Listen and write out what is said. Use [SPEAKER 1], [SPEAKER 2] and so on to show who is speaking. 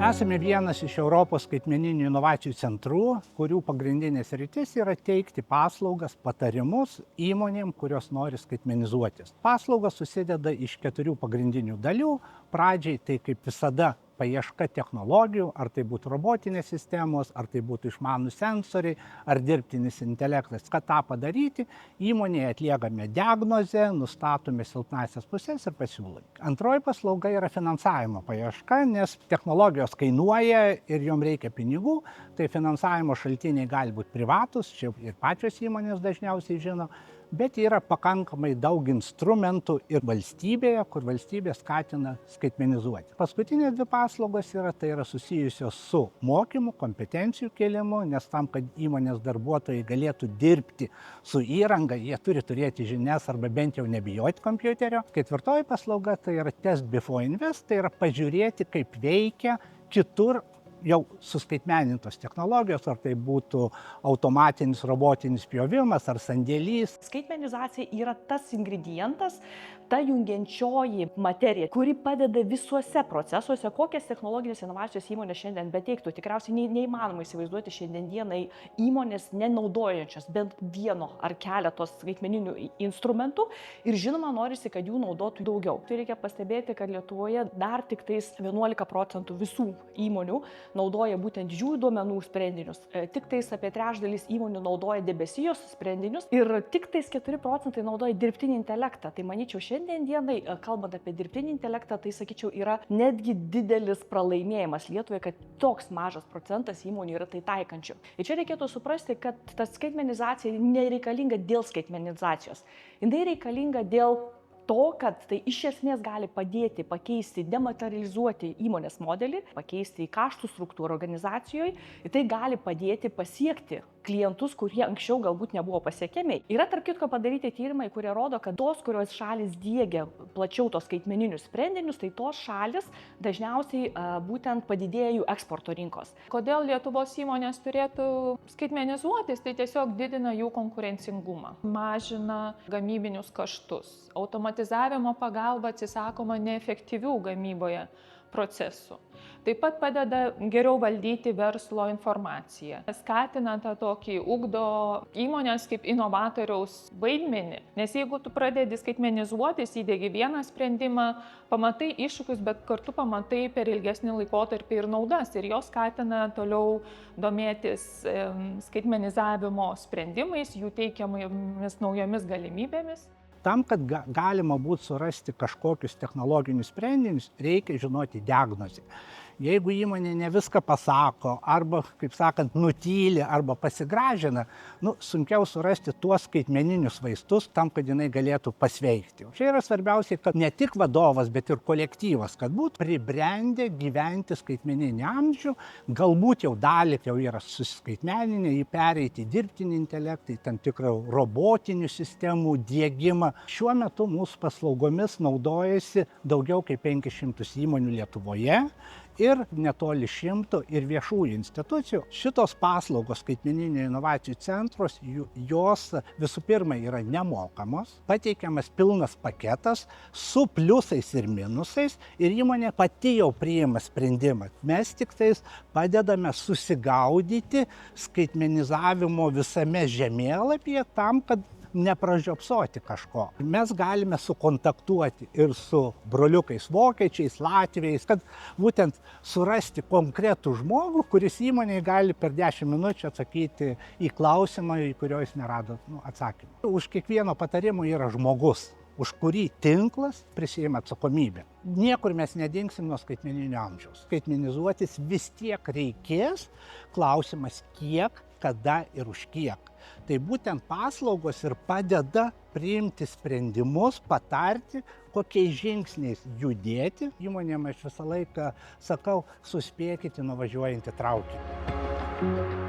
[SPEAKER 1] Esame vienas iš Europos skaitmeninių inovacijų centrų, kurių pagrindinė sritis yra teikti paslaugas, patarimus įmonėm, kurios nori skaitmenizuotis. Paslaugos susideda iš 4 pagrindinių dalių. Pradžiai tai kaip visada paieška technologijų, ar tai būtų robotinės sistemos, ar tai būtų išmanūs sensoriai, ar dirbtinis intelektas. Kad tą padaryti, įmonėje atliekame diagnozę, nustatome silpnąsias puses ir pasiūlome. Antroji paslauga yra finansavimo paieška, nes technologijos kainuoja ir jom reikia pinigų, tai finansavimo šaltiniai gali būti privatus, čia ir pačios įmonės dažniausiai žino, bet yra pakankamai daug instrumentų ir valstybėje, kur valstybė skatina skaitmenizuoti. Paskutinės 2 paslaugos tai yra susijusios su mokymu, kompetencijų kėlimu, nes tam, kad įmonės darbuotojai galėtų dirbti su įranga, jie turi turėti žinias arba bent jau nebijoti kompiuterio. 4 paslauga tai yra test before invest, tai yra pažiūrėti, kaip veikia kitur jau suskaitmenintos technologijos, ar tai būtų automatinis robotinis pjovimas ar sandėlys.
[SPEAKER 2] Skaitmenizacija yra tas ingredientas, ta jungiančioji materija, kuri padeda visuose procesuose, kokias technologinės inovacijos įmonės šiandien beteiktų. Tikriausiai neįmanoma įsivaizduoti šiandienai įmonės nenaudojančios bent vieno ar keletos skaitmeninių instrumentų ir žinoma norisi, kad jų naudotų daugiau. Tai reikia pastebėti, kad Lietuvoje dar tik tais 11% visų įmonių naudoja būtent didžiųjų duomenų sprendinius, tik tais apie trečdalis įmonių naudoja debesijos sprendinius ir tik tais 4% naudoja dirbtinį intelektą. Tai manyčiau, šiandien dienai, kalbant apie dirbtinį intelektą, tai sakyčiau, yra netgi didelis pralaimėjimas Lietuvai, kad toks mažas procentas įmonių yra tai taikančių. Ir čia reikėtų suprasti, kad ta skaitmenizacija nereikalinga dėl skaitmenizacijos. Jinai reikalinga dėl to, kad tai iš esmės gali padėti pakeisti, dematerializuoti įmonės modelį, pakeisti į kaštų struktūrą organizacijoje, ir tai gali padėti pasiekti klientus, kurie anksčiau galbūt nebuvo pasiekiami. Yra tarp kitko padaryti tyrimai, kurie rodo, kad tos, kurios šalis diegia plačiau tos skaitmeninius sprendinius, tai tos šalis dažniausiai būtent padidėja jų eksporto rinkos.
[SPEAKER 3] Kodėl Lietuvos įmonės turėtų skaitmenizuotis, tai tiesiog didina jų konkurencingumą, mažina gamybinius kaštus. Automatizavimo pagalba atsisakoma neefektyvių gamyboje procesų. Taip pat padeda geriau valdyti verslo informaciją. Skatina tą tokį, ugdo įmonės kaip inovatoriaus vaidmenį. Nes jeigu tu pradedi skaitmenizuotis, įdėgi vieną sprendimą, pamatai iššūkius, bet kartu pamatai per ilgesnį laikotarpį ir naudas. Ir jos skatina toliau domėtis skaitmenizavimo sprendimais, jų teikiamomis naujomis galimybėmis.
[SPEAKER 1] Tam, kad galima būtų surasti kažkokius technologinius sprendinius, reikia žinoti diagnozę. Jeigu įmonė ne viską pasako, arba, kaip sakant, nutyli, arba pasigražina, sunkiau surasti tuos skaitmeninius vaistus tam, kad jinai galėtų pasveikti. Čia yra svarbiausia, kad ne tik vadovas, bet ir kolektyvas, kad būtų pribrendę gyventi skaitmeninį amžių, galbūt jau dalį jau yra susiskaitmeninė, jį pereiti į dirbtinį intelektą, į tam tikrą robotinių sistemų diegimą. Šiuo metu mūsų paslaugomis naudojasi daugiau kaip 500 įmonių Lietuvoje ir netoli 100 ir viešųjų institucijų. Šitos paslaugos skaitmeninių inovacijų centros, jos visų pirma yra nemokamos, pateikiamas pilnas paketas su pliusais ir minusais ir įmonė pati jau priima sprendimą. Mes tik tais padedame susigaudyti skaitmenizavimo visame žemėlapyje tam, kad nepražiopsoti kažko. Mes galime sukontaktuoti ir su broliukais vokiečiais, latviais, kad būtent surasti konkretų žmogų, kuris įmonėje gali per 10 minučių atsakyti į klausimą, į kurio jis nerado atsakymą. Už kiekvieno patarimo yra žmogus, už kurį tinklas prisiima atsakomybę. Niekur mes nedingsim nuo skaitmeninio amžiaus. Skaitmenizuotis vis tiek reikės, klausimas kiek, kada ir už kiek. Tai būtent paslaugos ir padeda priimti sprendimus, patarti, kokiais žingsniais judėti. Įmonėm aš visą laiką sakau, suspėkite nuvažiuojantį traukinį.